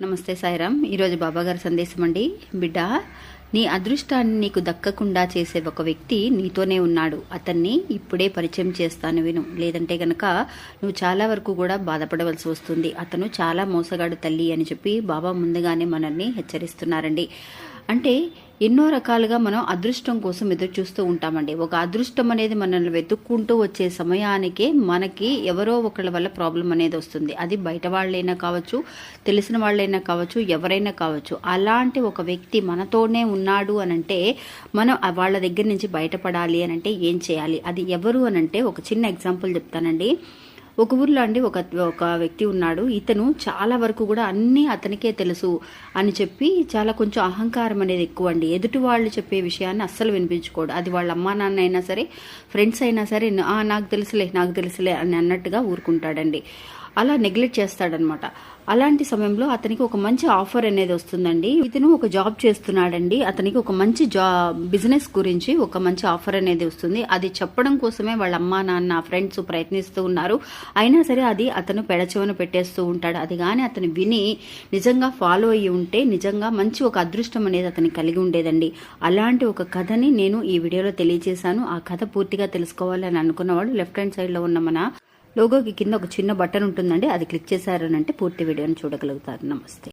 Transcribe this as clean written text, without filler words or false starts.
నమస్తే సాయిరామ్. ఈరోజు బాబాగారి సందేశం అండి. బిడ్డ, నీ అదృష్టాన్ని నీకు దక్కకుండా చేసే ఒక వ్యక్తి నీతోనే ఉన్నాడు. అతన్ని ఇప్పుడే పరిచయం చేస్తాను విను, లేదంటే గనక నువ్వు చాలా వరకు కూడా బాధపడవలసి వస్తుంది. అతను చాలా మోసగాడు తల్లి అని చెప్పి బాబా ముందుగానే మనల్ని హెచ్చరిస్తున్నారండి. అంటే ఎన్నో రకాలుగా మనం అదృష్టం కోసం ఎదురు చూస్తూ ఉంటామండి. ఒక అదృష్టం అనేది మనల్ని వెతుక్కుంటూ వచ్చే సమయానికే మనకి ఎవరో ఒకళ్ళ వల్ల ప్రాబ్లం అనేది వస్తుంది. అది బయట వాళ్ళైనా కావచ్చు, తెలిసిన వాళ్ళైనా కావచ్చు, ఎవరైనా కావచ్చు. అలాంటి ఒక వ్యక్తి మనతోనే ఉన్నాడు అనంటే మనం వాళ్ళ దగ్గర నుంచి బయటపడాలి అనంటే ఏం చేయాలి? అది ఎవరు అనంటే ఒక చిన్న ఎగ్జాంపుల్ చెప్తానండి. ఒక ఊర్లో అండి ఒక వ్యక్తి ఉన్నాడు. ఇతను చాలా వరకు కూడా అన్నీ అతనికే తెలుసు అని చెప్పి చాలా కొంచెం అహంకారం అనేది ఎక్కువ అండి. ఎదుటి వాళ్ళు చెప్పే విషయాన్ని అస్సలు వినిపించుకోడు. అది వాళ్ళ అమ్మా నాన్న అయినా సరే, ఫ్రెండ్స్ అయినా సరే, నాకు తెలుసులే అని అన్నట్టుగా ఊరుకుంటాడండి. అలా నెగ్లెక్ట్ చేస్తాడనమాట. అలాంటి సమయంలో అతనికి ఒక మంచి ఆఫర్ అనేది వస్తుందండి. ఇతను ఒక జాబ్ చేస్తున్నాడండి. అతనికి ఒక మంచి బిజినెస్ గురించి ఒక మంచి ఆఫర్ అనేది వస్తుంది. అది చెప్పడం కోసమే వాళ్ళ అమ్మా నాన్న, ఫ్రెండ్స్ ప్రయత్నిస్తూ ఉన్నారు. అయినా సరే అది అతను పెడచెవన పెట్టేస్తూ ఉంటాడు. అది కానీ అతను విని నిజంగా ఫాలో అయ్యి ఉంటే నిజంగా మంచి ఒక అదృష్టం అనేది అతనికి కలిగి ఉండేదండి. అలాంటి ఒక కథని నేను ఈ వీడియోలో తెలియజేశాను. ఆ కథ పూర్తిగా తెలుసుకోవాలని అనుకున్న వాళ్ళు లెఫ్ట్ హ్యాండ్ సైడ్ లో ఉన్న మన లోగోకి కింద ఒక చిన్న బటన్ ఉంటుందండి. అది క్లిక్ చేశారనంటే పూర్తి వీడియోని చూడగలుగుతారు. నమస్తే.